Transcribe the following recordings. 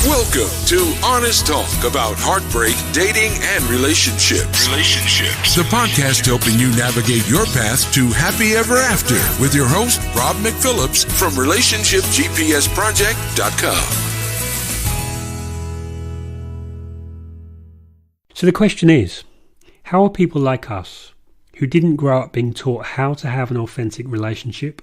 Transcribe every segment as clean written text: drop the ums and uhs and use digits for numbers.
Welcome to Honest Talk about heartbreak, dating, and relationships. The podcast helping you navigate your path to happy ever after with your host, Rob McPhillips from RelationshipGPSProject.com. So the question is, how are people like us, who didn't grow up being taught how to have an authentic relationship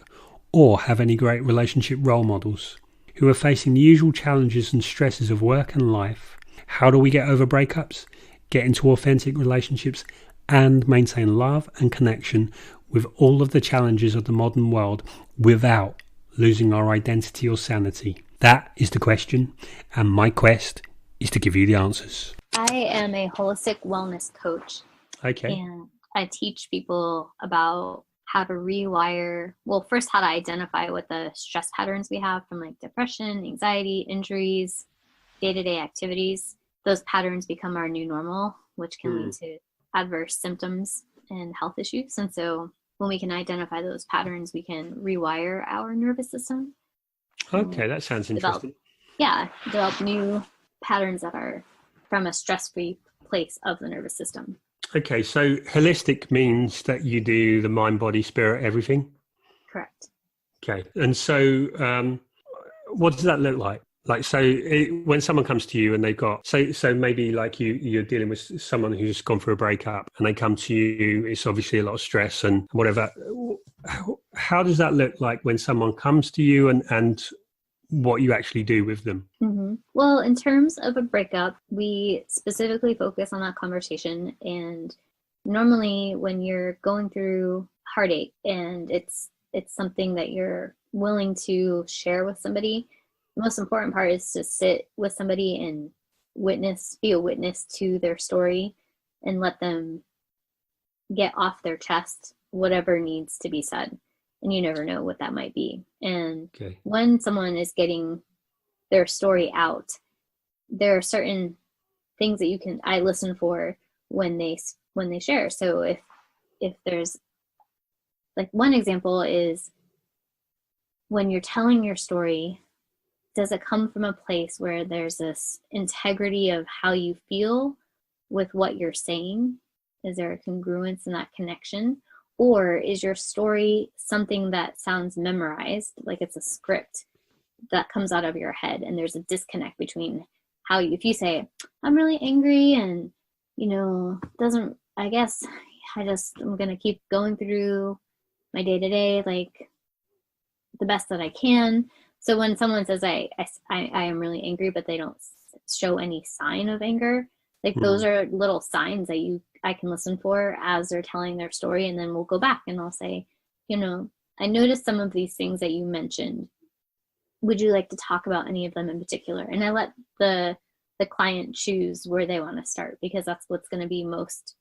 or have any great relationship role models, who are facing the usual challenges and stresses of work and life, how do we get over breakups, get into authentic relationships, and maintain love and connection with all of the challenges of the modern world without losing our identity or sanity? That is the question, and my quest is to give you the answers. I am a holistic wellness coach. Okay. And I teach people about how to rewire, well, first how to identify what the stress patterns we have from like depression, anxiety, injuries, day-to-day activities. Those patterns become our new normal, which can lead to adverse symptoms and health issues. And so when we can identify those patterns, we can rewire our nervous system. Okay, that sounds interesting. Develop new patterns that are from a stress-free place of the nervous system. Okay, so holistic means that you do the mind, body, spirit, everything? Correct. Okay, and so what does that look like? When someone comes to you and they've got, so maybe like you're dealing with someone who's gone through a breakup and they come to you, it's obviously a lot of stress and whatever. How does that look like when someone comes to you and what you actually do with them? Mm-hmm. Well, in terms of a breakup, we specifically focus on that conversation. And normally when you're going through heartache and it's something that you're willing to share with somebody, the most important part is to sit with somebody and be a witness to their story and let them get off their chest whatever needs to be said. And you never know what that might be. And when someone is getting their story out, there are certain things that I listen for when they share. So if there's like one example is when you're telling your story, does it come from a place where there's this integrity of how you feel with what you're saying? Is there a congruence in that connection? Or is your story something that sounds memorized, like it's a script that comes out of your head, and there's a disconnect between if you say, I'm really angry and, I'm going to keep going through my day-to-day, like the best that I can. So when someone says, I am really angry, but they don't show any sign of anger, like those are little signs that I can listen for as they're telling their story. And then we'll go back and I'll say, I noticed some of these things that you mentioned. Would you like to talk about any of them in particular? And I let the client choose where they want to start, because that's what's going to be most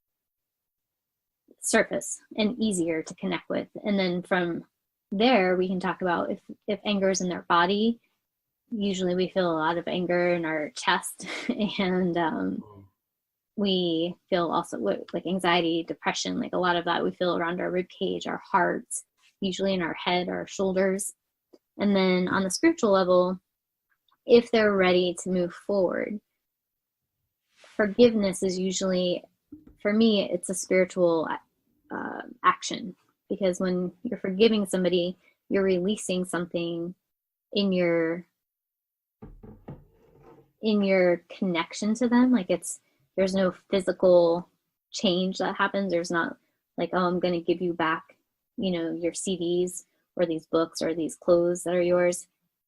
surface and easier to connect with. And then from there, we can talk about if anger is in their body. Usually we feel a lot of anger in our chest and we feel also like anxiety, depression, like a lot of that we feel around our rib cage, our hearts, usually in our head, our shoulders. And then on the spiritual level, if they're ready to move forward, forgiveness is usually, for me, it's a spiritual action, because when you're forgiving somebody, you're releasing something in your connection to them. Like there's no physical change that happens. There's not like, oh, I'm going to give you back, your CDs or these books or these clothes that are yours.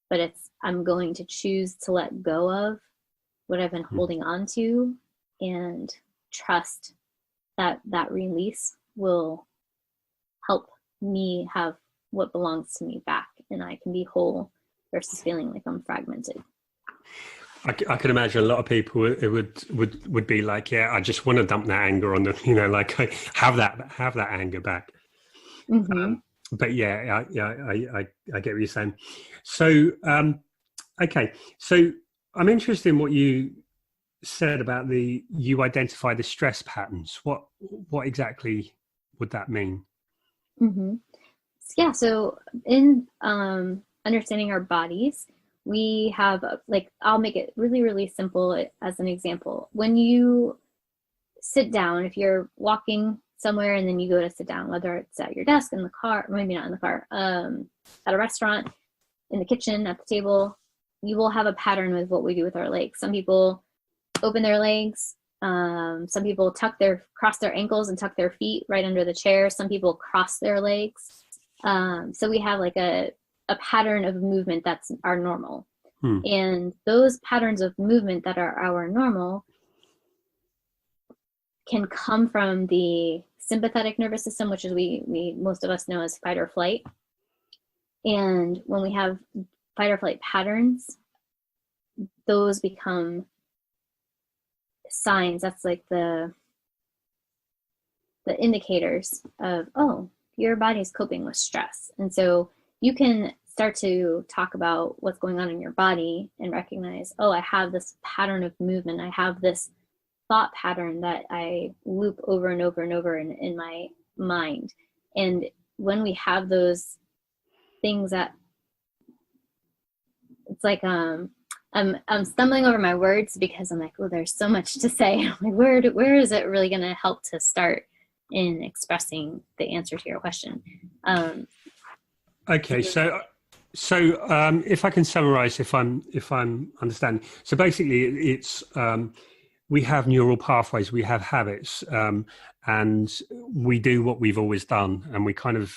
But I'm going to choose to let go of what I've been holding on to and trust that release will help me have what belongs to me back, and I can be whole versus feeling like I'm fragmented. I can imagine a lot of people would be like, yeah, I just want to dump that anger on them, like have that anger back. Mm-hmm. But yeah, I get what you're saying. So, okay. So I'm interested in what you said about you identify the stress patterns. What exactly would that mean? Mm-hmm. Yeah. So in understanding our bodies, we have, like, I'll make it really, really simple as an example. When you sit down, if you're walking somewhere and then you go to sit down, whether it's at your desk, in the car, maybe not in the car, at a restaurant, in the kitchen, at the table, you will have a pattern with what we do with our legs. Some people open their legs. Some people cross their ankles and tuck their feet right under the chair. Some people cross their legs. So we have like a pattern of movement that's our normal. And those patterns of movement that are our normal can come from the sympathetic nervous system, which is we most of us know as fight or flight. And when we have fight or flight patterns, those become signs. That's like the indicators of, oh, your body's coping with stress. And so you can start to talk about what's going on in your body and recognize, oh, I have this pattern of movement. I have this thought pattern that I loop over and over and over in my mind. And when we have those things that, it's like, I'm stumbling over my words because I'm like, oh, there's so much to say. I'm like, where is it really going to help to start in expressing the answer to your question? Okay, so if I can summarize, if I'm understanding, so basically it's we have neural pathways, we have habits, and we do what we've always done, and we kind of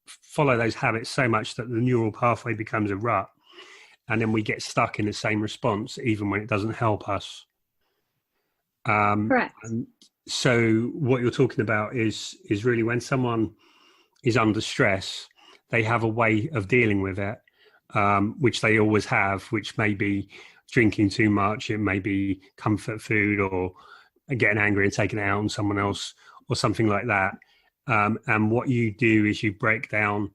follow those habits so much that the neural pathway becomes a rut, and then we get stuck in the same response even when it doesn't help us. Correct. And so what you're talking about is really when someone is under stress, they have a way of dealing with it, which they always have, which may be drinking too much, it may be comfort food, or getting angry and taking it out on someone else, or something like that. And what you do is you break down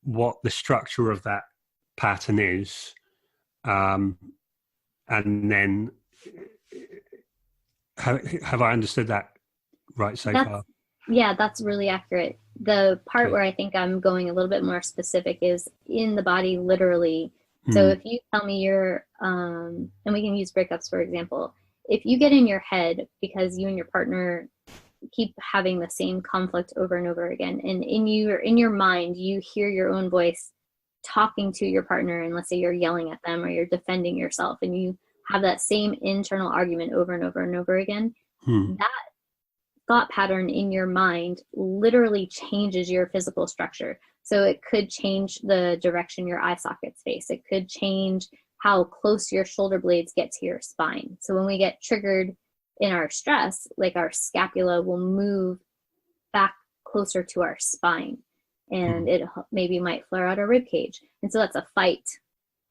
what the structure of that pattern is, and then have I understood that right so far? Yeah, that's really accurate. The part where I think I'm going a little bit more specific is in the body, literally. So if you tell me you're, and we can use breakups, for example, if you get in your head because you and your partner keep having the same conflict over and over again, and in your mind, you hear your own voice talking to your partner, and let's say you're yelling at them or you're defending yourself, and you have that same internal argument over and over and over again, that thought pattern in your mind literally changes your physical structure. So it could change the direction your eye sockets face. It could change how close your shoulder blades get to your spine. So when we get triggered in our stress, like our scapula will move back closer to our spine, and it maybe might flare out our rib cage. And so that's a fight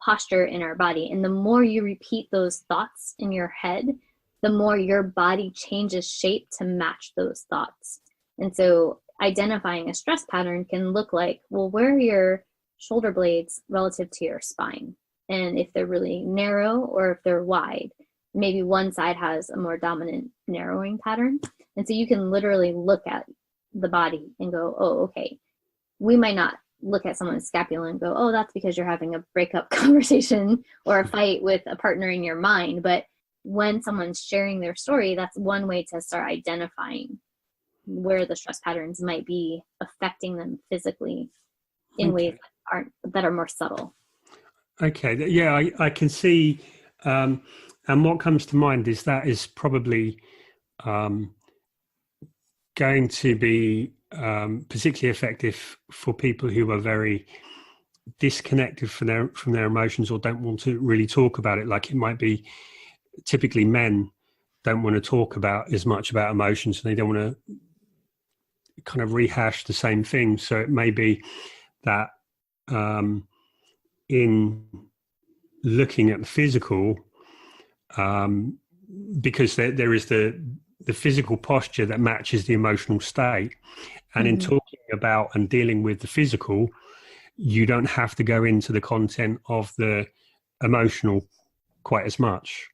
posture in our body. And the more you repeat those thoughts in your head, the more your body changes shape to match those thoughts. And so identifying a stress pattern can look like, well, where are your shoulder blades relative to your spine? And if they're really narrow or if they're wide, maybe one side has a more dominant narrowing pattern. And so you can literally look at the body and go, oh, okay. We might not look at someone's scapula and go, oh, that's because you're having a breakup conversation or a fight with a partner in your mind. But when someone's sharing their story, that's one way to start identifying where the stress patterns might be affecting them physically in ways that are more subtle. Okay. Yeah, I can see. And what comes to mind is that is probably going to be particularly effective for people who are very disconnected from their emotions or don't want to really talk about it. Like it might be typically men don't want to talk about as much about emotions, and they don't want to kind of rehash the same thing. So it may be that in looking at the physical, because there is the physical posture that matches the emotional state, and in talking about and dealing with the physical, you don't have to go into the content of the emotional quite as much.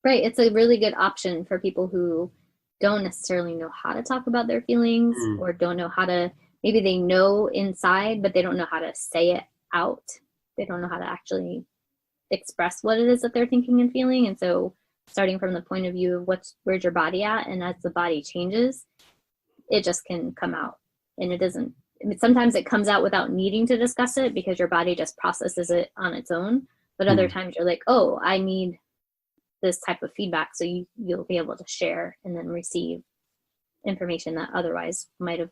Right. It's a really good option for people who don't necessarily know how to talk about their feelings or don't know how to, maybe they know inside, but they don't know how to say it out. they don't know how to actually express what it is that they're thinking and feeling. And so starting from the point of view of where's your body at, and as the body changes, it just can come out. And it doesn't, I mean, sometimes it comes out without needing to discuss it because your body just processes it on its own. But other times you're like, oh, I need this type of feedback. So you'll be able to share and then receive information that otherwise might have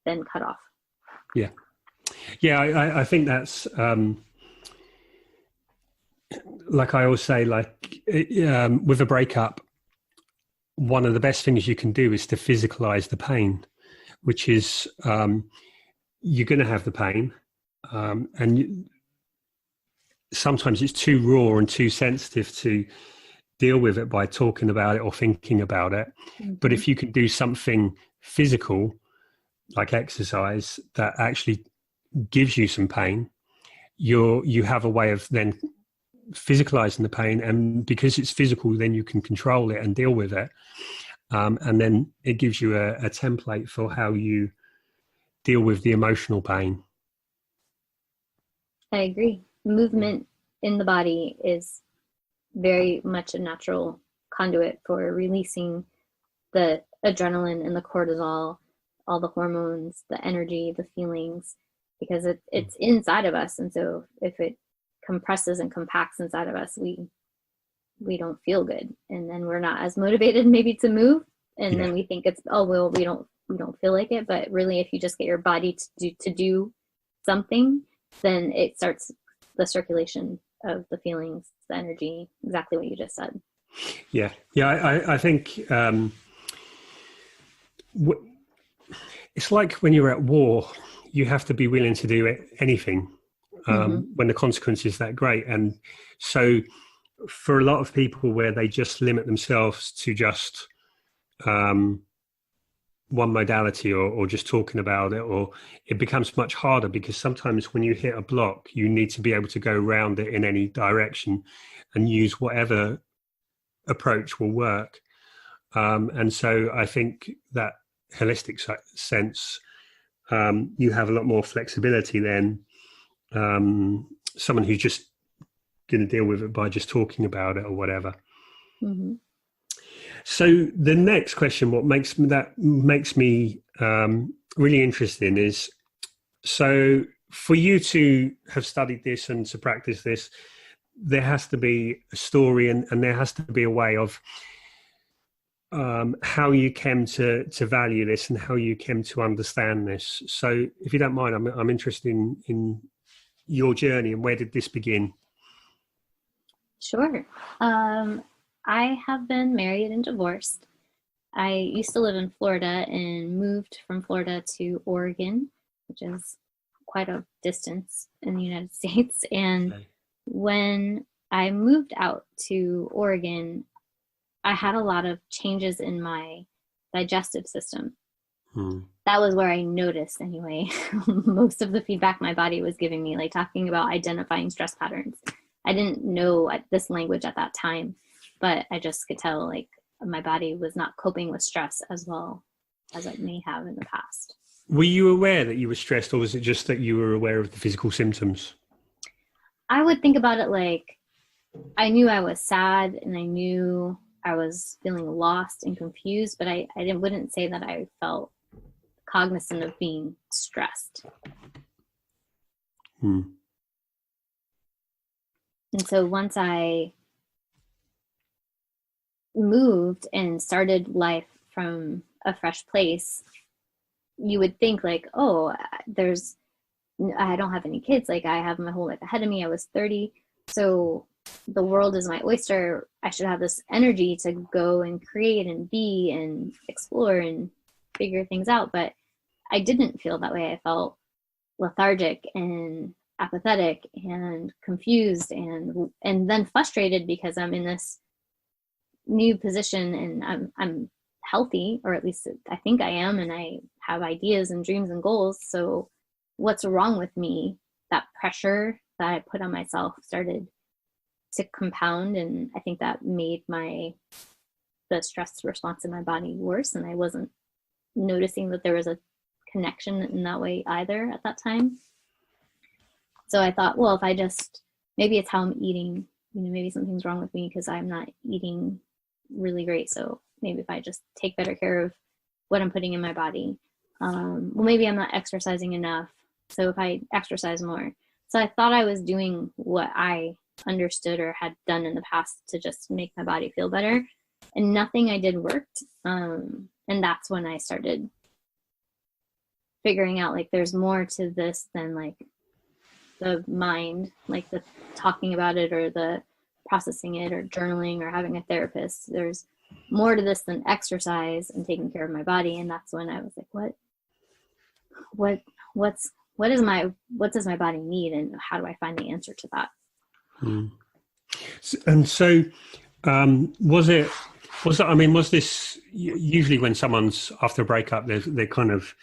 been cut off. Yeah. Yeah, I think that's, like I always say, like with a breakup, one of the best things you can do is to physicalize the pain, which is you're going to have the pain. And sometimes it's too raw and too sensitive to deal with it by talking about it or thinking about it. But if you can do something physical, like exercise, that actually gives you some pain, you have a way of then physicalizing the pain, and because it's physical, then you can control it and deal with it, and then it gives you a template for how you deal with the emotional pain. I agree. Movement in the body is very much a natural conduit for releasing the adrenaline and the cortisol, all the hormones, the energy, the feelings, because it's inside of us. And so if it compresses and compacts inside of us, we don't feel good, and then we're not as motivated maybe to move, and then we think it's, oh well, we don't feel like it. But really, if you just get your body to do something, then it starts the circulation of the feelings, the energy, exactly what you just said. I think it's like when you're at war, you have to be willing to do anything when the consequence is that great. And so for a lot of people where they just limit themselves to just one modality or just talking about it, or it becomes much harder, because sometimes when you hit a block, you need to be able to go around it in any direction and use whatever approach will work. And so I think that holistic sense, you have a lot more flexibility than someone who's just going to deal with it by just talking about it or whatever. So the next question, what makes me really interesting is, so for you to have studied this and to practice this, there has to be a story and there has to be a way of how you came to value this and how you came to understand this. So if you don't mind, I'm interested in your journey and where did this begin? Sure. I have been married and divorced. I used to live in Florida and moved from Florida to Oregon, which is quite a distance in the United States. And when I moved out to Oregon, I had a lot of changes in my digestive system. That was where I noticed, anyway, most of the feedback my body was giving me, like talking about identifying stress patterns. I didn't know this language at that time, but I just could tell like my body was not coping with stress as well as it may have in the past. Were you aware that you were stressed, or was it just that you were aware of the physical symptoms? I would think about it like I knew I was sad and I knew I was feeling lost and confused, but I wouldn't say that I felt cognizant of being stressed. And so once I moved and started life from a fresh place, you would think like, oh, I don't have any kids. Like I have my whole life ahead of me. I was 30. So the world is my oyster. I should have this energy to go and create and be and explore and figure things out. But I didn't feel that way. I felt lethargic and apathetic and confused and then frustrated because I'm in this new position and I'm healthy, or at least I think I am, and I have ideas and dreams and goals. So what's wrong with me? That pressure that I put on myself started to compound, and I think that made the stress response in my body worse, and I wasn't noticing that there was a connection in that way either at that time. So I thought, well, if I just, maybe it's how I'm eating, maybe something's wrong with me because I'm not eating really great. So maybe if I just take better care of what I'm putting in my body, well, maybe I'm not exercising enough. So if I exercise more. So I thought I was doing what I understood or had done in the past to just make my body feel better, and nothing I did worked. And that's when I started figuring out like there's more to this than like the mind, like the talking about it or the processing it or journaling or having a therapist. There's more to this than exercise and taking care of my body. And that's when I was like, what does my body need, and how do I find the answer to that? And so was this usually when someone's after a breakup, they kind of,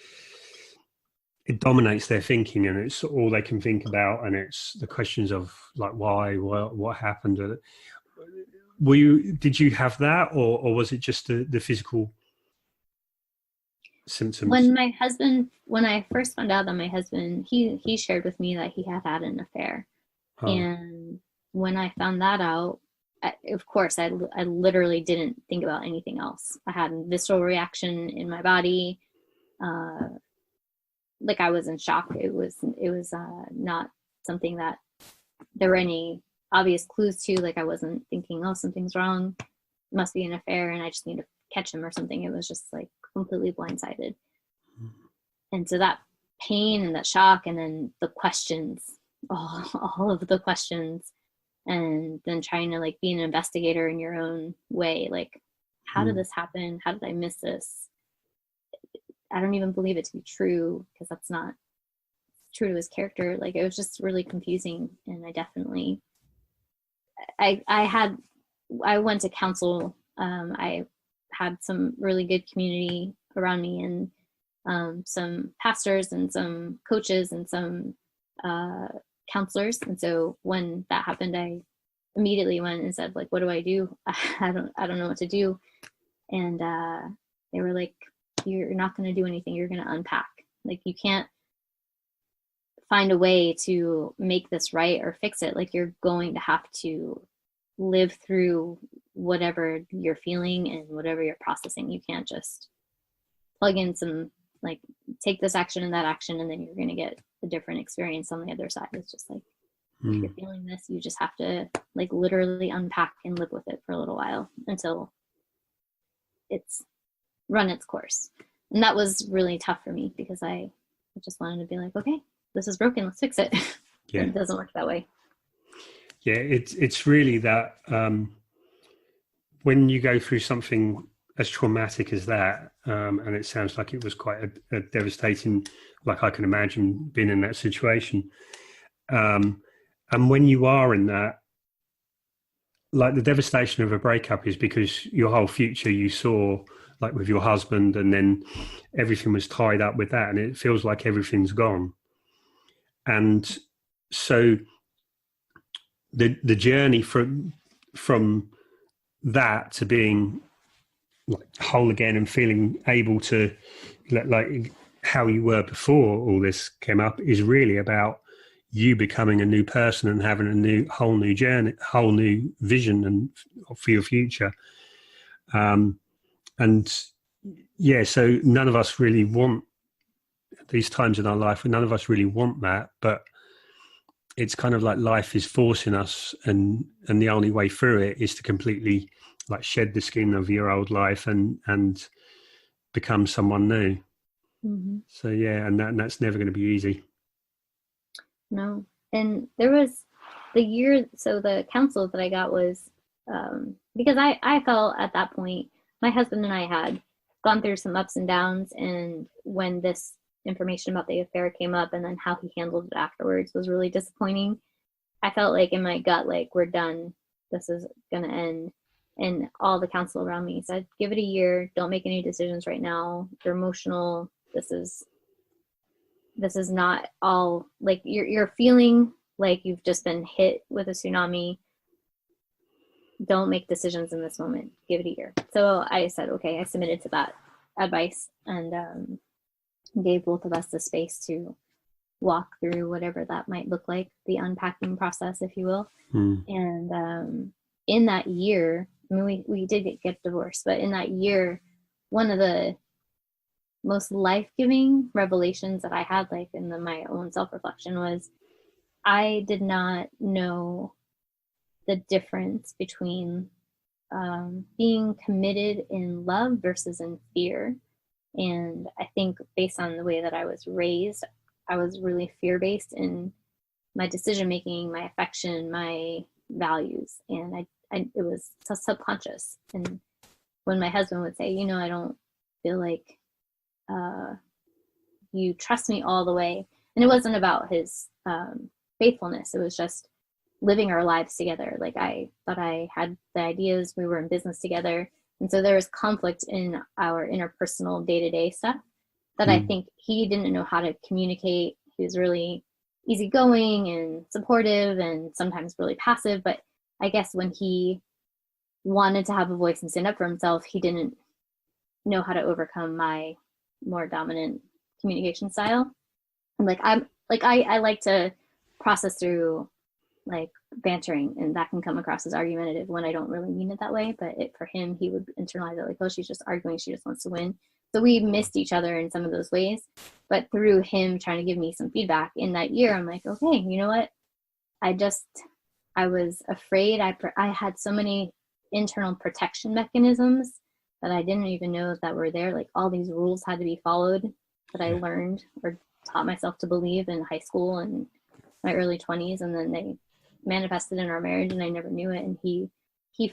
it dominates their thinking and it's all they can think about, and it's the questions of like why, what happened. Did you have that, or was it just the physical symptoms? When I first found out that my husband, he shared with me that he had had an affair. Oh. And when I found that out, of course, I literally didn't think about anything else. I had a visceral reaction in my body. Like I was in shock. It was not something that there were any obvious clues to. Like I wasn't thinking, oh, something's wrong, it must be an affair and I just need to catch him or something. It was just like completely blindsided. And so that pain and that shock, and then the questions, all of the questions, and then trying to like be an investigator in your own way. Like, how did this happen? How did I miss this? I don't even believe it to be true because that's not true to his character. Like it was just really confusing. And I definitely, I went to counsel. I had some really good community around me, and some pastors and some coaches and some counselors. And so when that happened, I immediately went and said, like, what do I do? I don't know what to do. And they were like, you're not going to do anything. You're going to unpack. Like, you can't find a way to make this right or fix it. Like, you're going to have to live through whatever you're feeling and whatever you're processing. You can't just plug in some, like, take this action and that action, and then you're going to get a different experience on the other side. It's just like, if you're feeling this, you just have to like literally unpack and live with it for a little while until it's run its course. And that was really tough for me because I just wanted to be like, okay, this is broken, let's fix it. Yeah. It doesn't work that way. Yeah, it's really that when you go through something as traumatic as that, and it sounds like it was quite a devastating, like I can imagine being in that situation. And when you are in that, like the devastation of a breakup is because your whole future you saw like with your husband, and then everything was tied up with that, and it feels like everything's gone. And so the journey from that to being like whole again and feeling able to like how you were before all this came up is really about you becoming a new person and having a whole new journey, whole new vision and for your future. And yeah, so none of us really want these times in our life, none of us really want that, but it's kind of like life is forcing us, and the only way through it is to completely like shed the skin of your old life and become someone new. Mm-hmm. So yeah, and that's never going to be easy. No. And there was the counsel that I got was because I felt at that point, my husband and I had gone through some ups and downs, and when this information about the affair came up and then how he handled it afterwards was really disappointing. I felt like in my gut, like, we're done. This is going to end. And all the counsel around me said, give it a year. Don't make any decisions right now. You're emotional. This is not all, like, you're feeling like you've just been hit with a tsunami. Don't make decisions in this moment. Give it a year. So I said, okay, I submitted to that advice and gave both of us the space to walk through whatever that might look like, the unpacking process, if you will. And in that year, I mean, we did get divorced, but in that year, one of the most life-giving revelations that I had, like in my own self-reflection, was I did not know the difference between being committed in love versus in fear. And I think based on the way that I was raised, I was really fear-based in my decision-making, my affection, my values. And it was subconscious. And when my husband would say, you know, I don't feel like you trust me all the way. And it wasn't about his faithfulness. It was just living our lives together. Like, I thought I had the ideas, we were in business together. And so there was conflict in our interpersonal day-to-day stuff that I think he didn't know how to communicate. He was really easygoing and supportive and sometimes really passive. But I guess when he wanted to have a voice and stand up for himself, he didn't know how to overcome my more dominant communication style. And I like to process through like bantering, and that can come across as argumentative when I don't really mean it that way. But for him, he would internalize it like, oh, she's just arguing, she just wants to win. So we missed each other in some of those ways. But through him trying to give me some feedback in that year, I'm like, okay, you know what? I was afraid. I had so many internal protection mechanisms that I didn't even know that were there. Like, all these rules had to be followed that I learned or taught myself to believe in high school and my early 20s. And then they manifested in our marriage and I never knew it. And he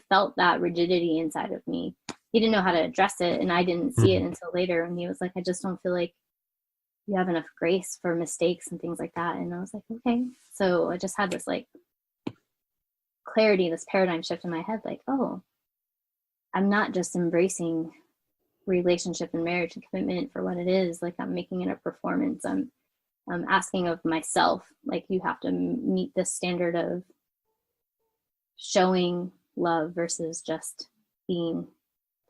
felt that rigidity inside of me. He didn't know how to address it, and I didn't see it until later. And he was like, I just don't feel like you have enough grace for mistakes and things like that. And I was like, okay. So I just had this like clarity, this paradigm shift in my head, like, oh, I'm not just embracing relationship and marriage and commitment for what it is. Like, I'm making it a performance. I'm asking of myself, like, you have to meet this standard of showing love versus just being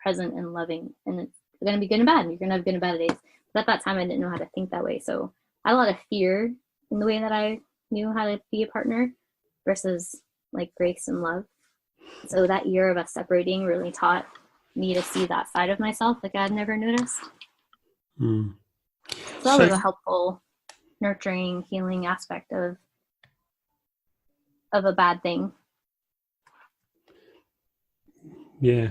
present and loving. And it's going to be good and bad. You're going to have good and bad days. But at that time, I didn't know how to think that way. So I had a lot of fear in the way that I knew how to be a partner versus like grace and love. So that year of us separating really taught me to see that side of myself like I'd never noticed. So that was a helpful, nurturing, healing aspect of a bad thing. Yeah.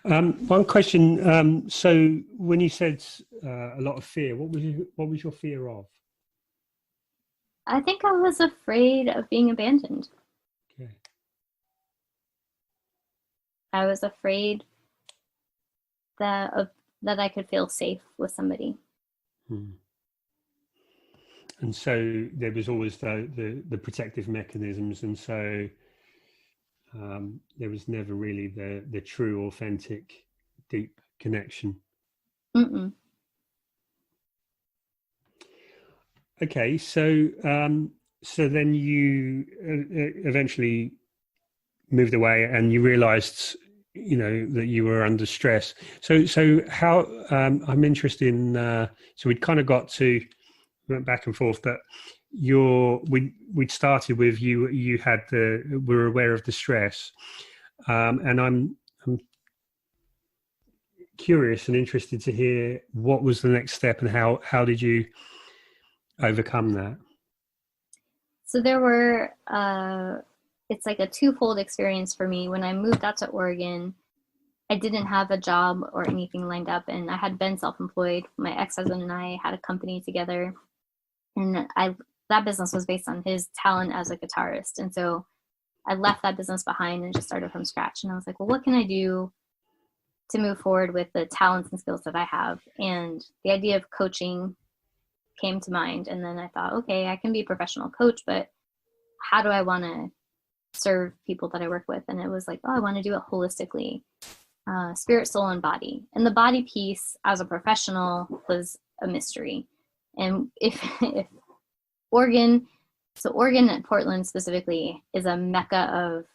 One question. So when you said a lot of fear, what was your fear of? I think I was afraid of being abandoned. Okay. I was afraid that I could feel safe with somebody. And so there was always the protective mechanisms, and so there was never really the true, authentic, deep connection. Okay, so then you eventually moved away, and you realised, you know, that you were under stress. So how I'm interested in. So we'd kind of went back and forth, but we'd started with you had were aware of the stress, and I'm curious and interested to hear what was the next step and how did you overcome that? So there were it's like a twofold experience for me. When I moved out to Oregon, I didn't have a job or anything lined up, and I had been self-employed. My ex-husband and I had a company together, and that business was based on his talent as a guitarist. And so I left that business behind and just started from scratch. And I was like, well, what can I do to move forward with the talents and skills that I have? And the idea of coaching came to mind. And then I thought, okay, I can be a professional coach, but how do I want to serve people that I work with? And it was like, oh, I want to do it holistically, spirit, soul, and body. And the body piece as a professional was a mystery. And if Oregon and Portland specifically is a mecca of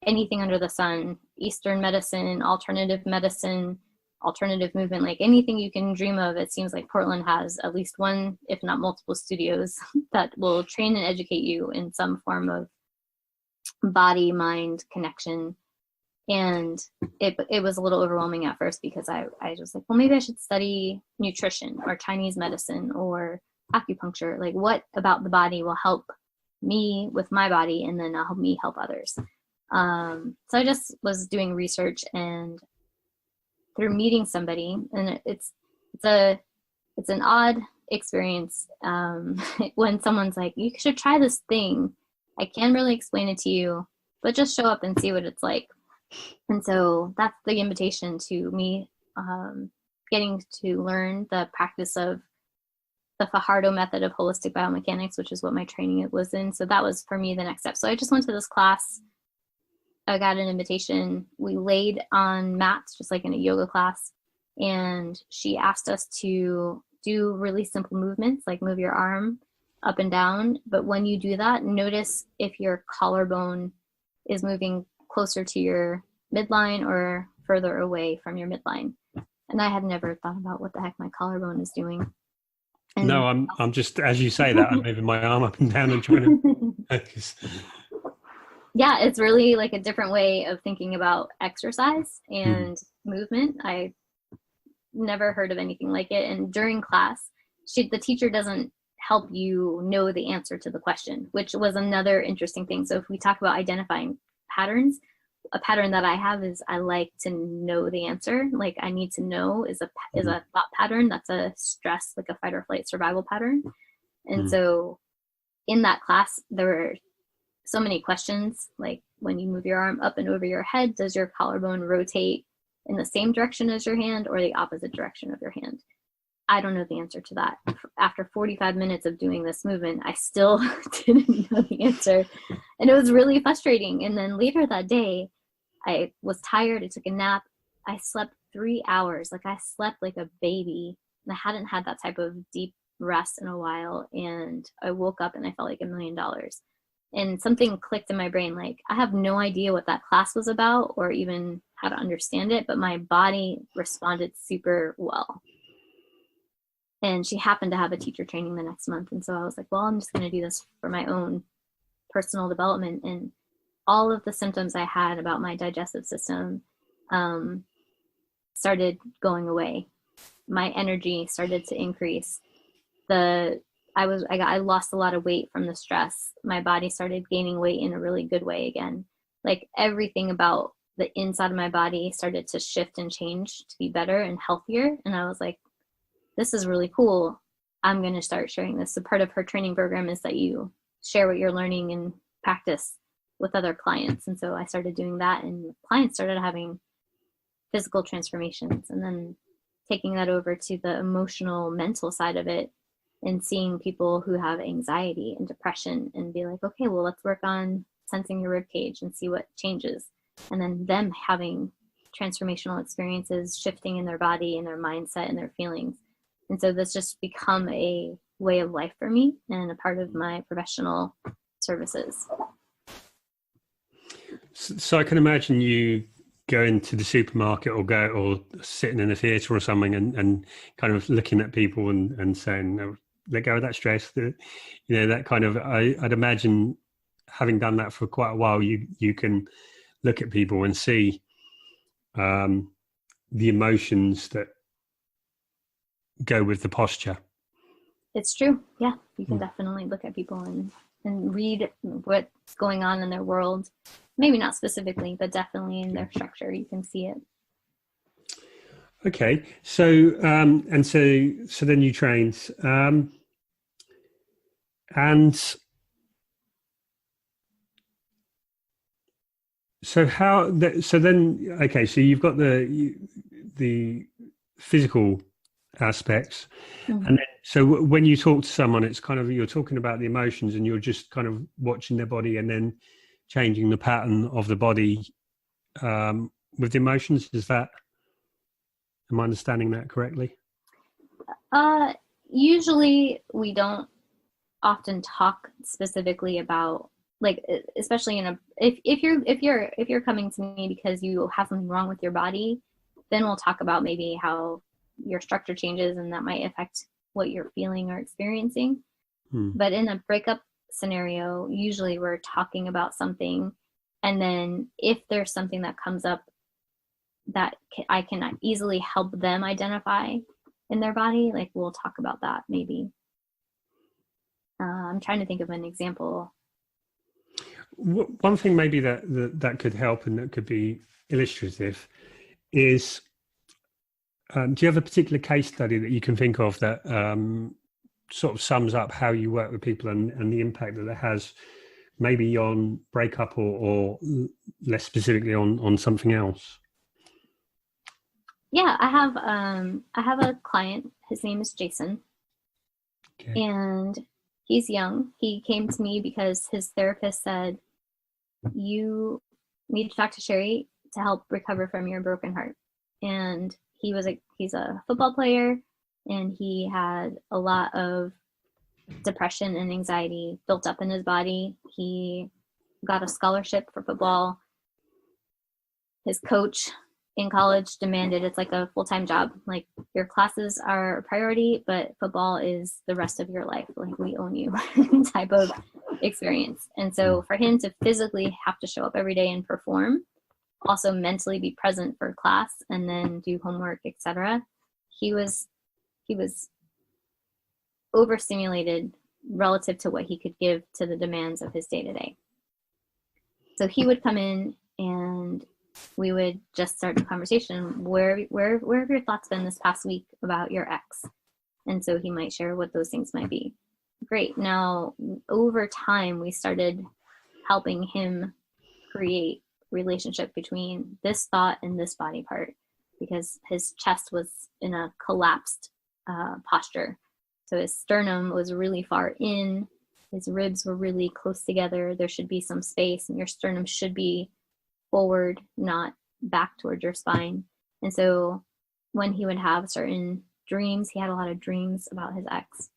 anything under the sun, Eastern medicine, alternative medicine, alternative movement, like anything you can dream of. It seems like Portland has at least one, if not multiple studios that will train and educate you in some form of body mind connection. And it was a little overwhelming at first, because I was like, well, maybe I should study nutrition or Chinese medicine or acupuncture. Like, what about the body will help me with my body, and then help me help others. So I just was doing research, and through meeting somebody, and it's an odd experience when someone's like, you should try this thing. I can't really explain it to you, but just show up and see what it's like. And so that's the invitation to me getting to learn the practice of the Fajardo method of holistic biomechanics, which is what my training was in. So that was for me the next step. So I just went to this class. I got an invitation. We laid on mats, just like in a yoga class. And she asked us to do really simple movements, like move your arm up and down. But when you do that, notice if your collarbone is moving closer to your midline or further away from your midline. And I had never thought about what the heck my collarbone is doing. And no, I'm just, as you say that, I'm moving my arm up and down and trying to focus. Yeah, it's really like a different way of thinking about exercise and movement. I never heard of anything like it. And during class, the teacher doesn't help you know the answer to the question, which was another interesting thing. So if we talk about identifying patterns, a pattern that I have is I like to know the answer. Like, I need to know is a thought pattern. That's a stress, like a fight or flight survival pattern. And so in that class, there were so many questions, like when you move your arm up and over your head, does your collarbone rotate in the same direction as your hand or the opposite direction of your hand? I don't know the answer to that. After 45 minutes of doing this movement, I still didn't know the answer. And it was really frustrating. And then later that day, I was tired. I took a nap. I slept 3 hours. Like, I slept like a baby. And I hadn't had that type of deep rest in a while. And I woke up and I felt like $1 million. And something clicked in my brain. Like, I have no idea what that class was about or even how to understand it, but my body responded super well. And she happened to have a teacher training the next month. And so I was like, well, I'm just going to do this for my own personal development. And all of the symptoms I had about my digestive system started going away. My energy started to increase. I lost a lot of weight from the stress. My body started gaining weight in a really good way again. Like, everything about the inside of my body started to shift and change to be better and healthier. And I was like, this is really cool. I'm going to start sharing this. So part of her training program is that you share what you're learning and practice with other clients. And so I started doing that, and clients started having physical transformations, and then taking that over to the emotional, mental side of it, and seeing people who have anxiety and depression and be like, okay, well, let's work on sensing your rib cage and see what changes. And then them having transformational experiences, shifting in their body and their mindset and their feelings. And so this just become a way of life for me and a part of my professional services. So I can imagine you going to the supermarket or sitting in a theatre or something and kind of looking at people and saying, no, let go of that stress. That kind of, I'd imagine, having done that for quite a while, you can look at people and see the emotions that go with the posture. It's true. Yeah, you can definitely look at people and read what's going on in their world. Maybe not specifically, but definitely in their structure, you can see it. Okay, so then you trained, and so so you've got the physical aspects, and then, so when you talk to someone, it's kind of, you're talking about the emotions, and you're just kind of watching their body and then changing the pattern of the body with the emotions. Am I understanding that correctly? Usually we don't often talk specifically about, like, especially if you're coming to me because you have something wrong with your body, then we'll talk about maybe how your structure changes and that might affect what you're feeling or experiencing. But in a breakup scenario, usually we're talking about something, and then if there's something that comes up that I can easily help them identify in their body, like we'll talk about that maybe. I'm trying to think of an example. One thing maybe that could help and that could be illustrative is, do you have a particular case study that you can think of that sort of sums up how you work with people and the impact that it has maybe on breakup or less specifically on something else? Yeah, I have a client. His name is Jason. Okay. And he's young. He came to me because his therapist said, you need to talk to Sherry to help recover from your broken heart. And he's a football player, and he had a lot of depression and anxiety built up in his body. He got a scholarship for football. His coach in college demanded it's like a full-time job. Like, your classes are a priority, but football is the rest of your life. Like, we own you type of experience. And so for him to physically have to show up every day and perform, also mentally be present for class and then do homework, etc., he was overstimulated relative to what he could give to the demands of his day-to-day. So he would come in and we would just start the conversation. Where have your thoughts been this past week about your ex? And so he might share what those things might be. Great. Now, over time, we started helping him create relationship between this thought and this body part, because his chest was in a collapsed posture. So his sternum was really far in, his ribs were really close together. There should be some space, and your sternum should be forward, not back towards your spine. And so when he would have certain dreams, he had a lot of dreams about his ex.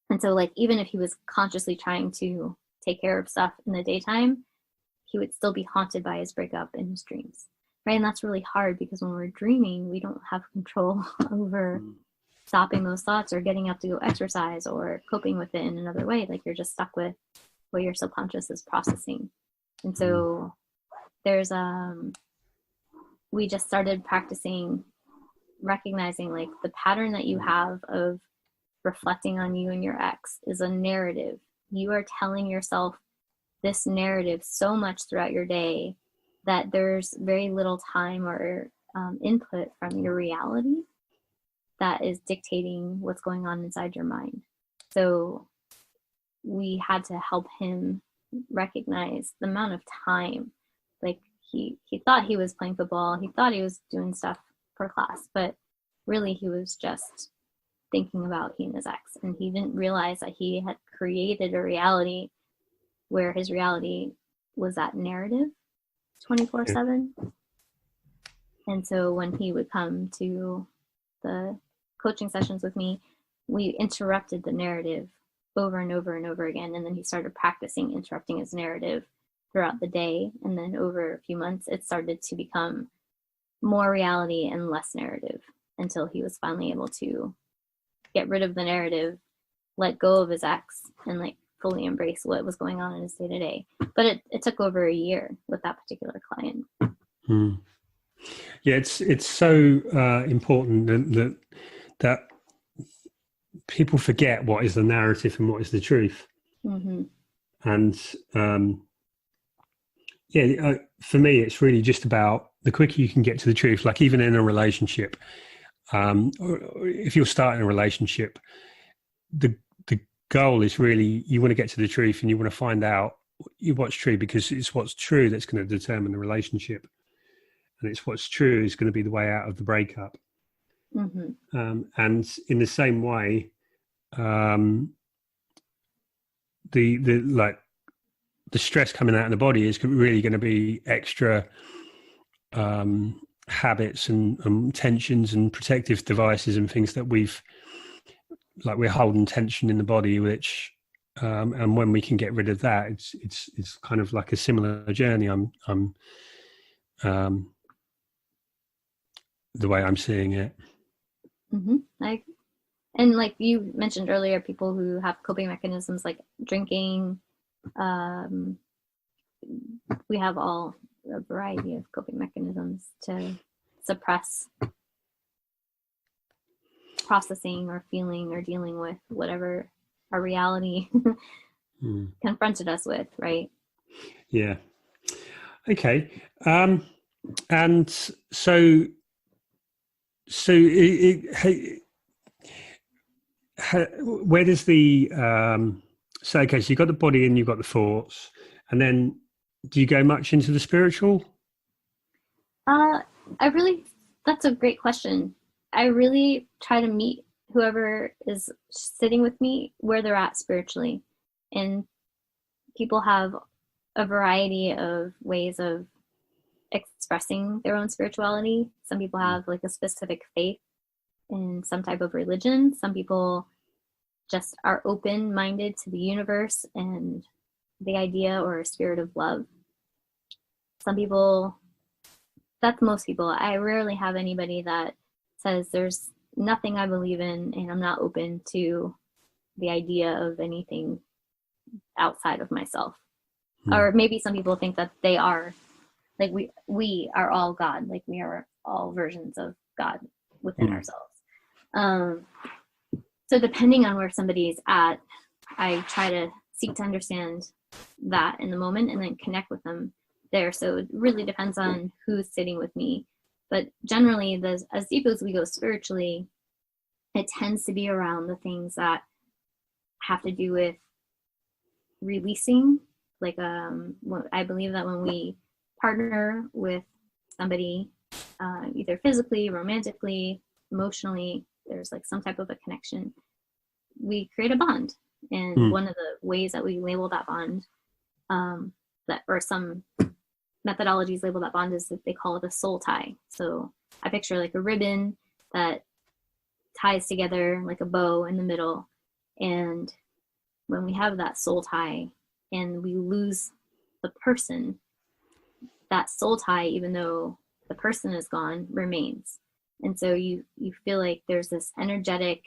And so, like, even if he was consciously trying to take care of stuff in the daytime, he would still be haunted by his breakup in his dreams, right? And that's really hard, because when we're dreaming, we don't have control over stopping those thoughts or getting up to go exercise or coping with it in another way. Like, you're just stuck with what your subconscious is processing. And so there's we just started practicing recognizing, like, the pattern that you have of reflecting on you and your ex is a narrative. You are telling yourself this narrative so much throughout your day that there's very little time or input from your reality that is dictating what's going on inside your mind. So we had to help him recognize the amount of time. Like, he thought he was playing football, he thought he was doing stuff for class, but really he was just thinking about he and his ex, and he didn't realize that he had created a reality where his reality was that narrative 24/7. And so when he would come to the coaching sessions with me, we interrupted the narrative over and over and over again, and then he started practicing interrupting his narrative throughout the day. And then over a few months, it started to become more reality and less narrative, until he was finally able to get rid of the narrative, let go of his ex, and like fully embrace what was going on in his day-to-day. But it took over a year with that particular client. Yeah, it's so important that people forget what is the narrative and what is the truth. And for me, it's really just about the quicker you can get to the truth. Like, even in a relationship, or if you're starting a relationship, the goal is really, you want to get to the truth and you want to find out what's true, because it's what's true that's going to determine the relationship, and it's what's true is going to be the way out of the breakup. And in the same way, the stress coming out of the body is really going to be extra habits and tensions and protective devices and things that we're holding tension in the body, which and when we can get rid of that, it's kind of like a similar journey I'm the way I'm seeing it. And like you mentioned earlier, people who have coping mechanisms like drinking, we have all a variety of coping mechanisms to suppress processing or feeling or dealing with whatever our reality confronted us with, right? Yeah. Okay. And so where does the so okay, so you've got the body and you've got the thoughts, and then do you go much into the spiritual? That's a great question. I really try to meet whoever is sitting with me where they're at spiritually. And people have a variety of ways of expressing their own spirituality. Some people have like a specific faith in some type of religion. Some people just are open-minded to the universe and the idea or a spirit of love. Some people, that's most people. I rarely have anybody that says there's nothing I believe in and I'm not open to the idea of anything outside of myself. Or maybe some people think that they are, like we are all God, like we are all versions of God within ourselves. So depending on where somebody's at, I try to seek to understand that in the moment and then connect with them there. So it really depends on who's sitting with me. But generally, as deep as we go spiritually, it tends to be around the things that have to do with releasing. Like I believe that when we partner with somebody, either physically, romantically, emotionally, there's like some type of a connection. We create a bond, and one of the ways that we label that bond, or some methodologies label that bond, is that they call it a soul tie. So I picture like a ribbon that ties together like a bow in the middle, and when we have that soul tie and we lose the person, that soul tie, even though the person is gone, remains. And so you feel like there's this energetic,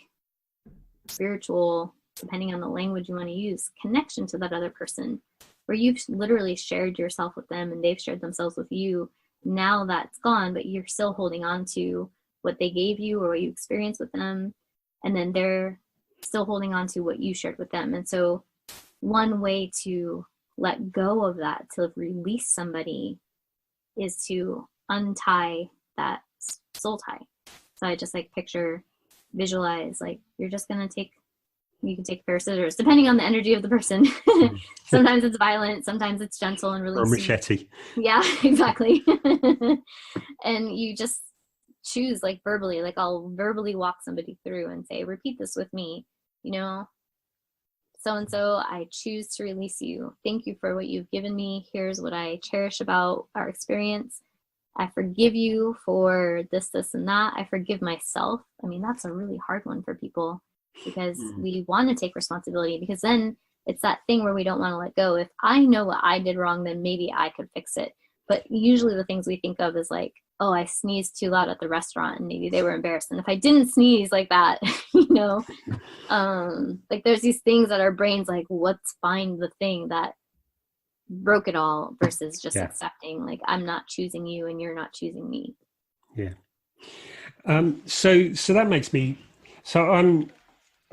spiritual, depending on the language you want to use, connection to that other person, where you've literally shared yourself with them and they've shared themselves with you. Now that's gone, but you're still holding on to what they gave you or what you experienced with them. And then they're still holding on to what you shared with them. And so one way to let go of that, to release somebody, is to untie that soul tie. So I just like visualize, like you're just going to you can take a pair of scissors, depending on the energy of the person. Sometimes it's violent, sometimes it's gentle and releasing. Or machete. Yeah, exactly. And you just choose, like verbally, like I'll verbally walk somebody through and say, repeat this with me, so-and-so, I choose to release you. Thank you for what you've given me. Here's what I cherish about our experience. I forgive you for this, this, and that. I forgive myself. I mean, that's a really hard one for people, because we want to take responsibility, because then it's that thing where we don't want to let go. If I know what I did wrong, then maybe I could fix it. But usually the things we think of is like, oh, I sneezed too loud at the restaurant and maybe they were embarrassed. And if I didn't sneeze like that, like there's these things that our brain's like, let's find the thing that broke it all, versus just accepting, like, I'm not choosing you and you're not choosing me. Yeah. So that makes me, so I'm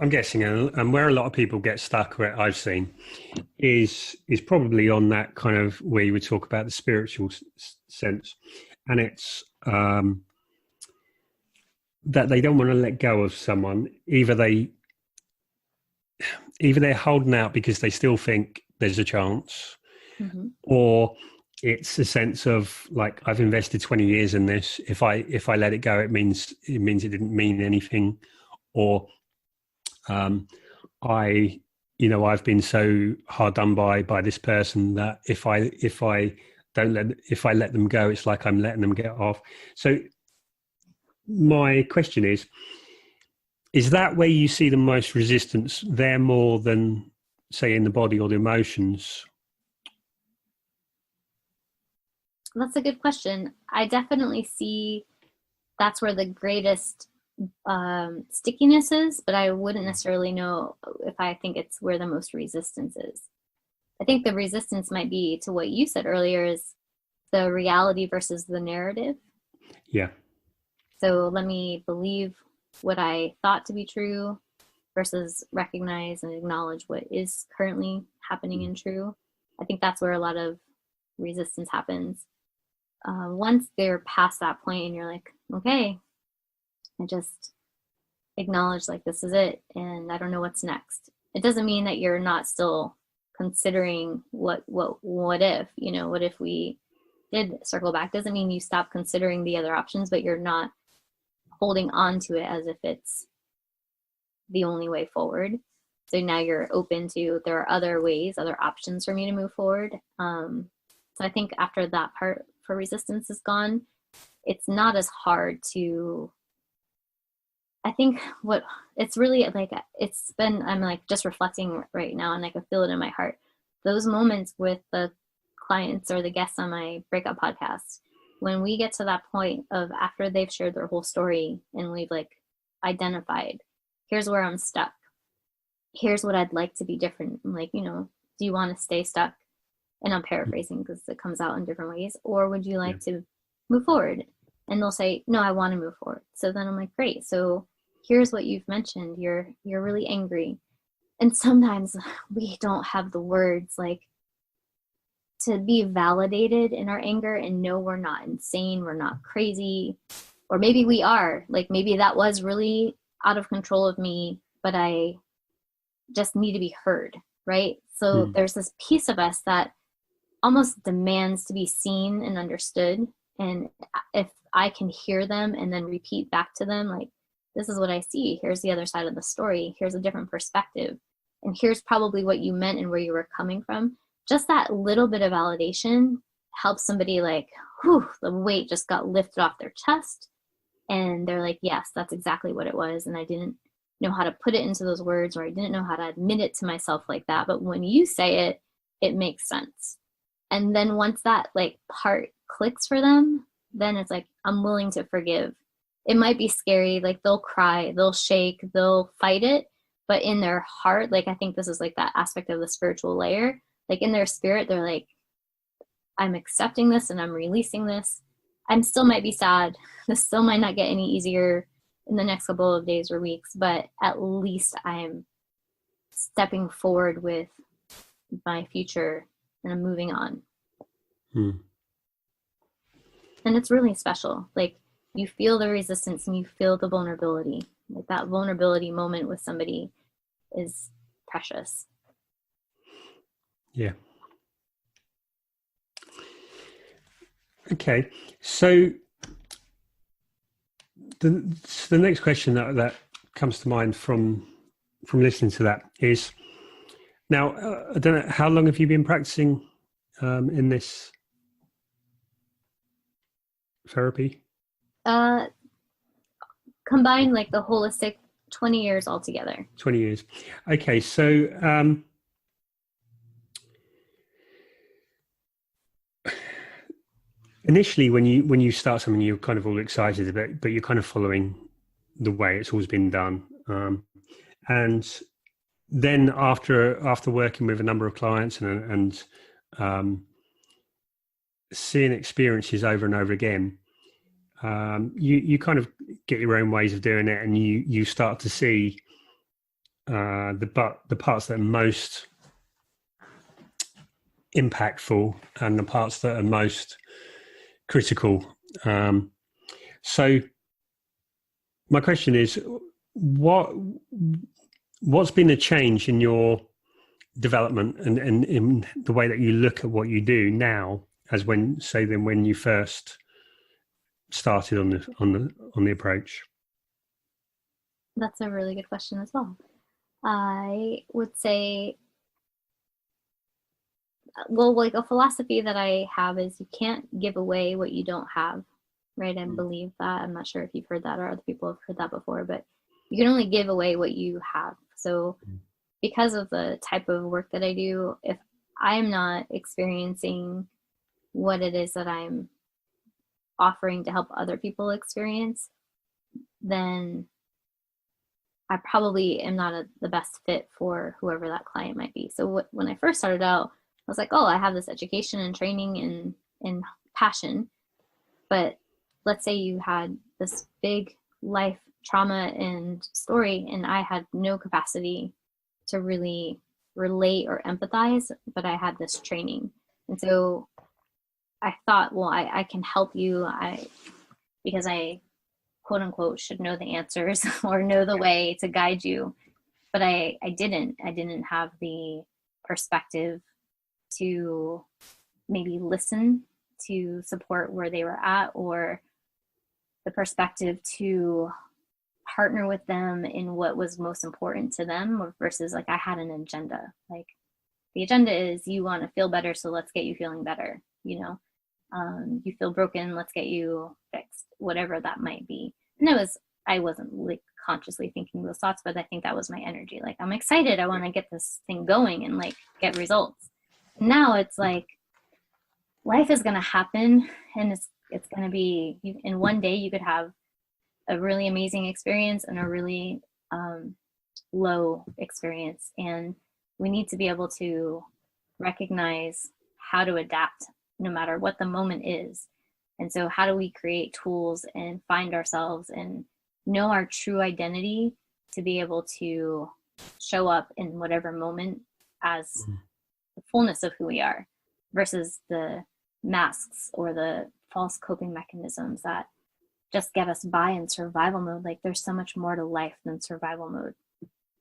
guessing, and where a lot of people get stuck, where I've seen, is probably on that kind of where you would talk about the spiritual sense, and it's that they don't want to let go of someone. Either they're holding out because they still think there's a chance, or it's a sense of like, I've invested 20 years in this. If I let it go, it means it didn't mean anything, or I've been so hard done by this person that if I let them go, it's like I'm letting them get off. So my question is that where you see the most resistance there, more than say in the body or the emotions? That's a good question. I definitely see that's where the greatest stickiness is, but I wouldn't necessarily know if I think it's where the most resistance is. I think the resistance might be to what you said earlier, is the reality versus the narrative. Yeah. So let me believe what I thought to be true versus recognize and acknowledge what is currently happening and true. I think that's where a lot of resistance happens. Once they're past that point and you're like, okay, I just acknowledge like this is it and I don't know what's next. It doesn't mean that you're not still considering what if, you know, what if we did circle back. Doesn't mean you stop considering the other options, but you're not holding on to it as if it's the only way forward. So now you're open to, there are other ways, other options for me to move forward. So I think after that part for resistance is gone, it's not as hard to, I think what it's really like, it's been, I'm like just reflecting right now and I can feel it in my heart. Those moments with the clients or the guests on my Breakup podcast, when we get to that point of after they've shared their whole story and we've like identified, here's where I'm stuck. Here's what I'd like to be different. I'm like, you know, do you want to stay stuck? And I'm paraphrasing because it comes out in different ways. Or would you like to move forward? And they'll say, no, I want to move forward. So then I'm like, great. So here's what you've mentioned. You're really angry. And sometimes we don't have the words like to be validated in our anger and know we're not insane, we're not crazy, or maybe we are. Like maybe that was really out of control of me, but I just need to be heard, right? So there's this piece of us that almost demands to be seen and understood. And if I can hear them and then repeat back to them, like, this is what I see. Here's the other side of the story. Here's a different perspective. And here's probably what you meant and where you were coming from. Just that little bit of validation helps somebody like, whew, the weight just got lifted off their chest. And they're like, yes, that's exactly what it was. And I didn't know how to put it into those words, or I didn't know how to admit it to myself like that. But when you say it, it makes sense. And then once that like part clicks for them, then it's like, I'm willing to forgive. It might be scary. Like they'll cry, they'll shake, they'll fight it. But in their heart, like, I think this is like that aspect of the spiritual layer. Like in their spirit, they're like, I'm accepting this and I'm releasing this. I'm still might be sad. This still might not get any easier in the next couple of days or weeks, but at least I'm stepping forward with my future and I'm moving on. And it's really special. Like you feel the resistance and you feel the vulnerability. Like that vulnerability moment with somebody is precious. Yeah. Okay. So the next question that comes to mind from listening to that is, now, I don't know, how long have you been practicing in this therapy? Combined, like the holistic, 20 years altogether. 20 years. Okay. So, initially, when you start something, you're kind of all excited about it, but you're kind of following the way it's always been done. And then after working with a number of clients and seeing experiences over and over again, you kind of get your own ways of doing it, and you start to see the parts that are most impactful and the parts that are most critical. So my question is, what's been a change in your development and in the way that you look at what you do now as when you first started on the approach? That's a really good question as well. I would say, well, like a philosophy that I have is you can't give away what you don't have, right? I believe that. I'm not sure if you've heard that or other people have heard that before, but you can only give away what you have. So because of the type of work that I do, if I'm not experiencing what it is that I'm offering to help other people experience, then I probably am not the best fit for whoever that client might be. So when I first started out, I was like, oh, I have this education and training and passion. But let's say you had this big life trauma and story, and I had no capacity to really relate or empathize, but I had this training. And so I thought, well, I can help you because I, quote unquote, should know the answers or know the way to guide you. But I didn't have the perspective to maybe listen to support where they were at, or the perspective to partner with them in what was most important to them, or versus like I had an agenda. Like the agenda is you want to feel better, so let's get you feeling better. You feel broken, let's get you fixed, whatever that might be. And I wasn't like consciously thinking those thoughts, but I think that was my energy. Like, I'm excited, I want to get this thing going and like get results. Now it's like life is going to happen, and it's going to be, in one day you could have a really amazing experience and a really low experience. And we need to be able to recognize how to adapt no matter what the moment is. And so how do we create tools and find ourselves and know our true identity to be able to show up in whatever moment as the fullness of who we are, versus the masks or the false coping mechanisms that just get us by in survival mode. Like, there's so much more to life than survival mode,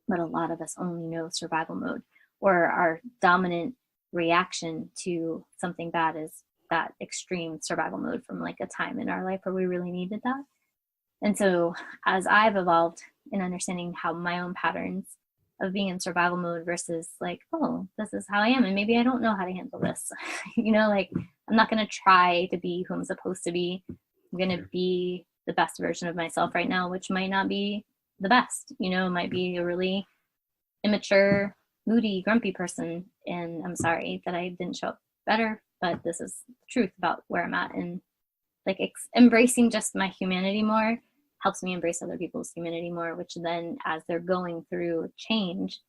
but a lot of us only know survival mode, or our dominant reaction to something bad is that extreme survival mode from like a time in our life where we really needed that. And so as I've evolved in understanding how my own patterns of being in survival mode versus like, oh, this is how I am, and maybe I don't know how to handle this, like I'm not going to try to be who I'm supposed to be. I'm going to be the best version of myself right now, which might not be the best, it might be a really immature, moody, grumpy person. And I'm sorry that I didn't show up better, but this is the truth about where I'm at. And like embracing just my humanity more helps me embrace other people's humanity more, which then as they're going through change,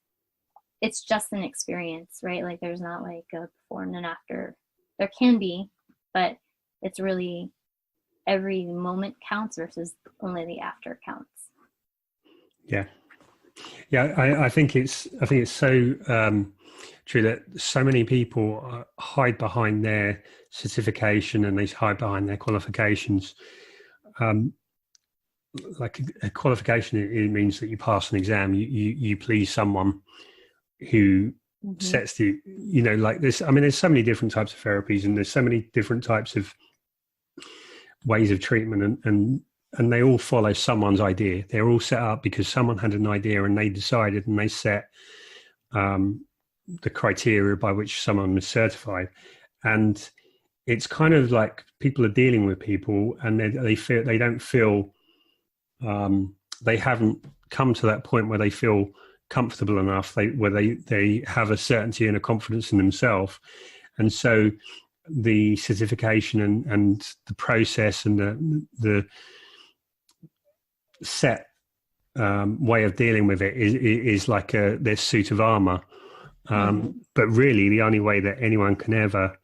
it's just an experience, right? Like there's not like a before and an after. There can be, but it's really every moment counts versus only the after counts. Yeah. I think it's so true that so many people hide behind their certification and they hide behind their qualifications. Like a qualification, it means that you pass an exam, you please someone who sets the, like this. I mean, there's so many different types of therapies, and there's so many different types of ways of treatment, and they all follow someone's idea. They're all set up because someone had an idea and they decided, and they set the criteria by which someone was certified. And it's kind of like people are dealing with people, and they don't feel they haven't come to that point where they feel comfortable enough, where they have a certainty and a confidence in themselves. And so the certification and the process and the set way of dealing with it is like their suit of armor. But really the only way that anyone can ever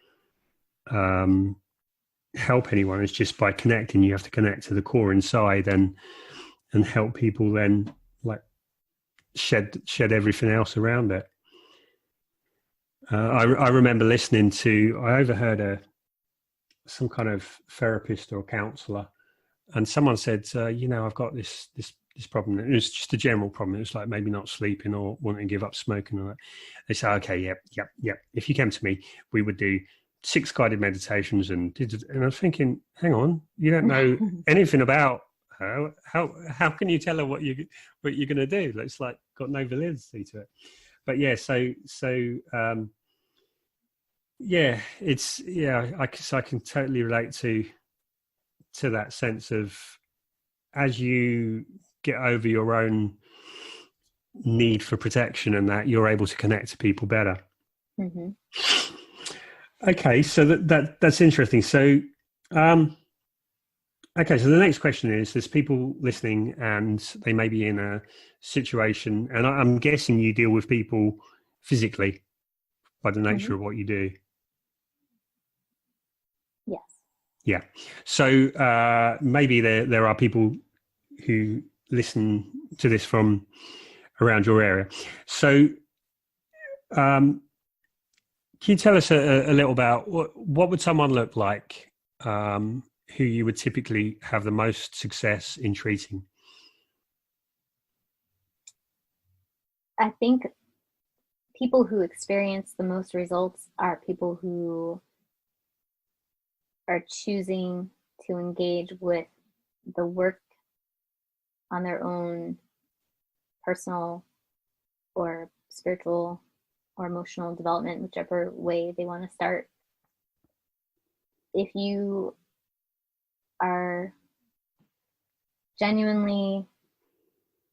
help anyone is just by connecting. You have to connect to the core inside and help people then like shed everything else around it. I remember listening to, I overheard some kind of therapist or counselor, and someone said, I've got this problem. It was just a general problem. It was like maybe not sleeping or wanting to give up smoking. Or that. They said, okay, yep. If you came to me, we would do 6 guided meditations. And I was thinking, hang on, you don't know anything about her. How can you tell her what you're going to do? It's like got no validity to it. But yeah, I can totally relate to that sense of, as you get over your own need for protection and that, you're able to connect to people better. Okay, so that's interesting. So Okay, so the next question is, there's people listening and they may be in a situation, and I'm guessing you deal with people physically by the nature of what you do. Yes. Yeah. So maybe there are people who listen to this from around your area. So can you tell us a little about what would someone look like who you would typically have the most success in treating? I think people who experience the most results are people who are choosing to engage with the work on their own personal or spiritual or emotional development, whichever way they want to start. If you are genuinely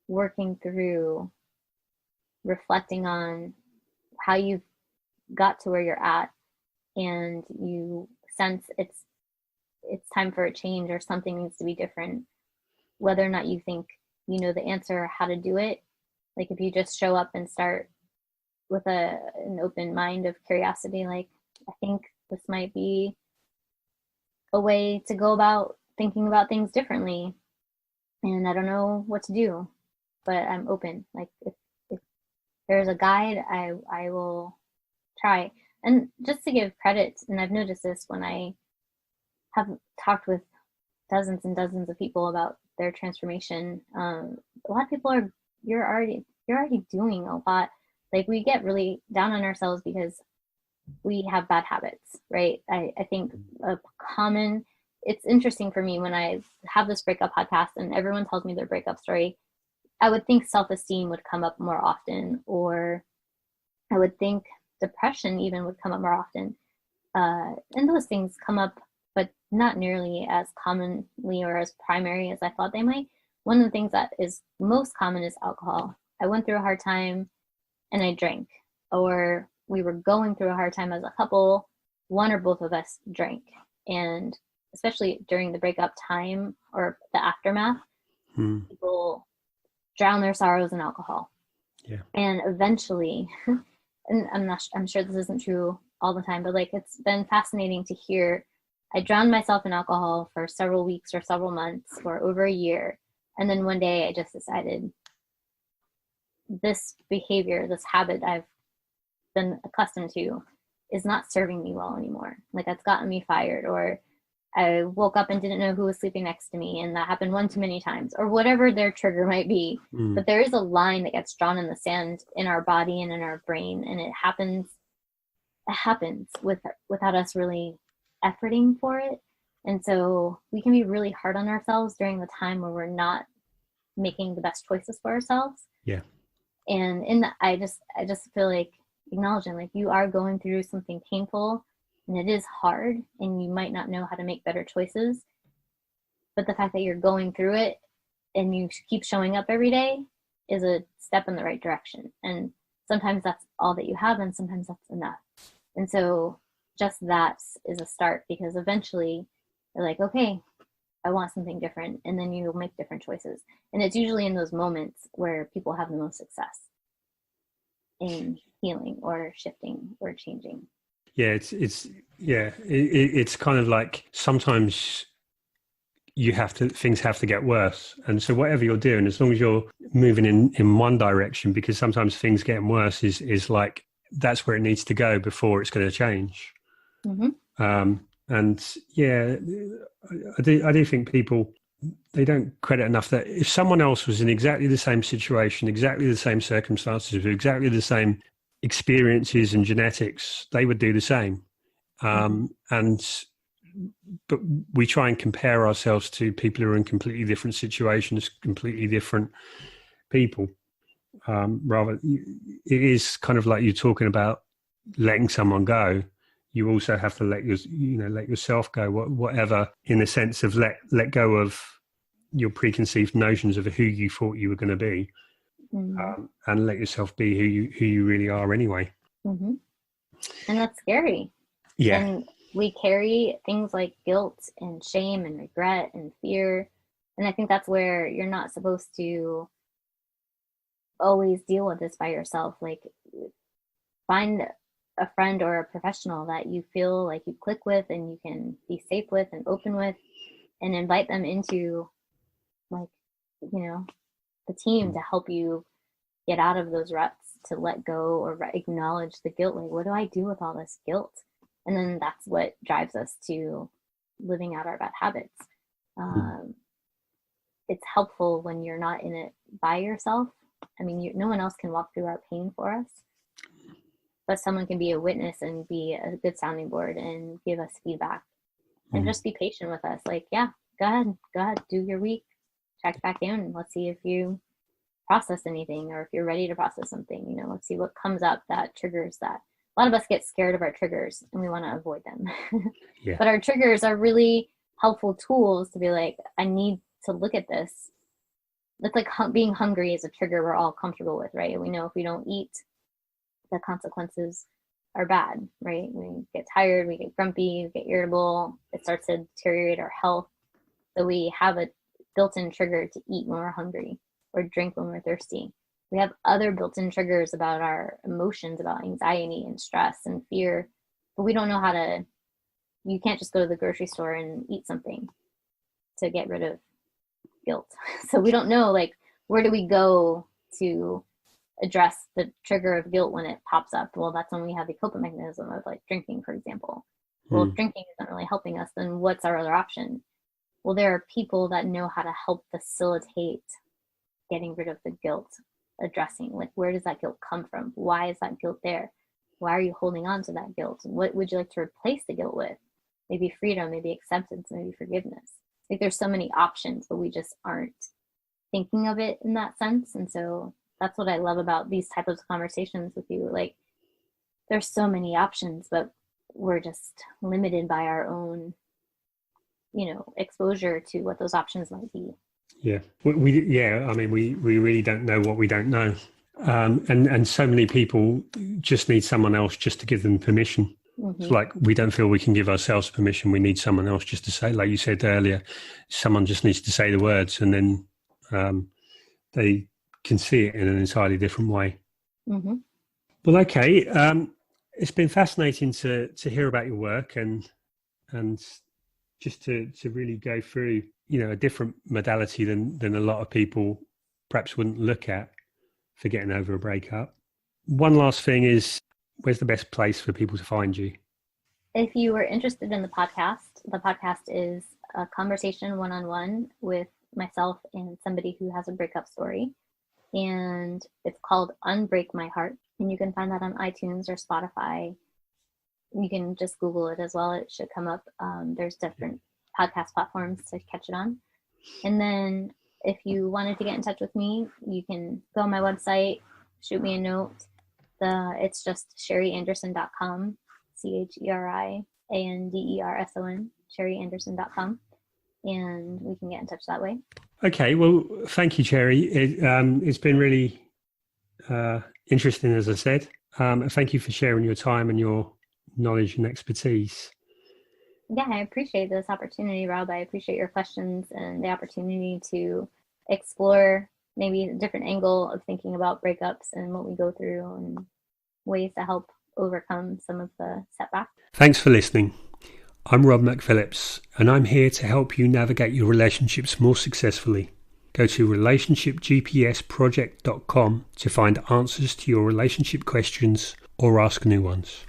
working through reflecting on how you got to where you're at, and you sense it's time for a change or something needs to be different, whether or not you think you know the answer or how to do it, like if you just show up and start with an open mind of curiosity, like, I think this might be a way to go about thinking about things differently, and I don't know what to do, but I'm open. Like, if there's a guide, I will try. And just to give credit, and I've noticed this when I have talked with dozens and dozens of people about their transformation, a lot of people are you're already doing a lot. Like, we get really down on ourselves because we have bad habits, right? I think a common, it's interesting for me when I have this breakup podcast and everyone tells me their breakup story, I would think self-esteem would come up more often, or I would think depression even would come up more often. And those things come up, but not nearly as commonly or as primary as I thought they might. One of the things that is most common is alcohol. I went through a hard time and I drank, or we were going through a hard time as a couple, one or both of us drank. And especially during the breakup time or the aftermath, people drown their sorrows in alcohol. Yeah. And eventually, and I'm sure this isn't true all the time, but like, it's been fascinating to hear. I drowned myself in alcohol for several weeks or several months or over a year. And then one day I just decided this behavior, this habit I've been accustomed to is not serving me well anymore. Like, it's gotten me fired, or I woke up and didn't know who was sleeping next to me, and that happened one too many times, or whatever their trigger might be. But there is a line that gets drawn in the sand in our body and in our brain, and it happens without us really efforting for it. And so we can be really hard on ourselves during the time where we're not making the best choices for ourselves. Yeah. And in that, I just feel like acknowledging, like, you are going through something painful and it is hard and you might not know how to make better choices, but the fact that you're going through it and you keep showing up every day is a step in the right direction. And sometimes that's all that you have, and sometimes that's enough. And so just that is a start, because eventually you're like, okay, I want something different, and then you'll make different choices. And it's usually in those moments where people have the most success in healing or shifting or changing. Yeah, it's kind of like sometimes things have to get worse, and so whatever you're doing, as long as you're moving in one direction, because sometimes things getting worse is like that's where it needs to go before it's going to change. And yeah, I do think people, they don't credit enough that if someone else was in exactly the same situation, exactly the same circumstances, with exactly the same experiences and genetics, they would do the same. But we try and compare ourselves to people who are in completely different situations, completely different people. Rather, it is kind of like you're talking about letting someone go. You also have to let yourself go, whatever, in the sense of let go of your preconceived notions of who you thought you were going to be, and let yourself be who you really are anyway. And that's scary. Yeah. And we carry things like guilt and shame and regret and fear. And I think that's where you're not supposed to always deal with this by yourself. Like, find a friend or a professional that you feel like you click with and you can be safe with and open with, and invite them into, like, the team to help you get out of those ruts, to let go or acknowledge the guilt. Like, what do I do with all this guilt? And then that's what drives us to living out our bad habits. It's helpful when you're not in it by yourself. I mean, no one else can walk through our pain for us, but someone can be a witness and be a good sounding board and give us feedback and just be patient with us. Like, yeah, go ahead, do your week, check back in. Let's see if you process anything, or if you're ready to process something. Let's see what comes up that triggers that. A lot of us get scared of our triggers and we want to avoid them. Yeah. But our triggers are really helpful tools to be like, I need to look at this. It's like being hungry is a trigger we're all comfortable with, right? We know if we don't eat, the consequences are bad, right? We get tired, we get grumpy, we get irritable. It starts to deteriorate our health. So we have a built-in trigger to eat when we're hungry or drink when we're thirsty. We have other built-in triggers about our emotions, about anxiety and stress and fear, but we don't know how to. You can't just go to the grocery store and eat something to get rid of guilt. So we don't know, like, where do we go to address the trigger of guilt when it pops up? Well, that's when we have the coping mechanism of, like, drinking, for example. Well, if drinking isn't really helping us, then what's our other option? Well, there are people that know how to help facilitate getting rid of the guilt, addressing, like, where does that guilt come from? Why is that guilt there? Why are you holding on to that guilt? And what would you like to replace the guilt with? Maybe freedom, maybe acceptance, maybe forgiveness. Like, there's so many options, but we just aren't thinking of it in that sense. And so that's what I love about these types of conversations with you. Like, there's so many options, but we're just limited by our own, exposure to what those options might be. Yeah. I mean, we really don't know what we don't know. And so many people just need someone else just to give them permission. It's like, we don't feel we can give ourselves permission. We need someone else just to say, like you said earlier, someone just needs to say the words, and then they can see it in an entirely different way. Well, okay. It's been fascinating to hear about your work and just to really go through, a different modality than a lot of people perhaps wouldn't look at for getting over a breakup. One last thing is, where's the best place for people to find you? If you are interested in the podcast is a conversation one-on-one with myself and somebody who has a breakup story. And it's called Unbreak My Heart. And you can find that on iTunes or Spotify. You can just Google it as well. It should come up. There's different podcast platforms to catch it on. And then if you wanted to get in touch with me, you can go on my website, shoot me a note. It's just sherryanderson.com, CHERIANDERSON, sherryanderson.com, and we can get in touch that way. Okay, well, thank you, Cherry. It's been really interesting, as I said. Thank you for sharing your time and your knowledge and expertise. Yeah, I appreciate this opportunity, Rob. I appreciate your questions and the opportunity to explore maybe a different angle of thinking about breakups and what we go through and ways to help overcome some of the setbacks. Thanks for listening. I'm Rob McPhillips, and I'm here to help you navigate your relationships more successfully. Go to relationshipgpsproject.com to find answers to your relationship questions or ask new ones.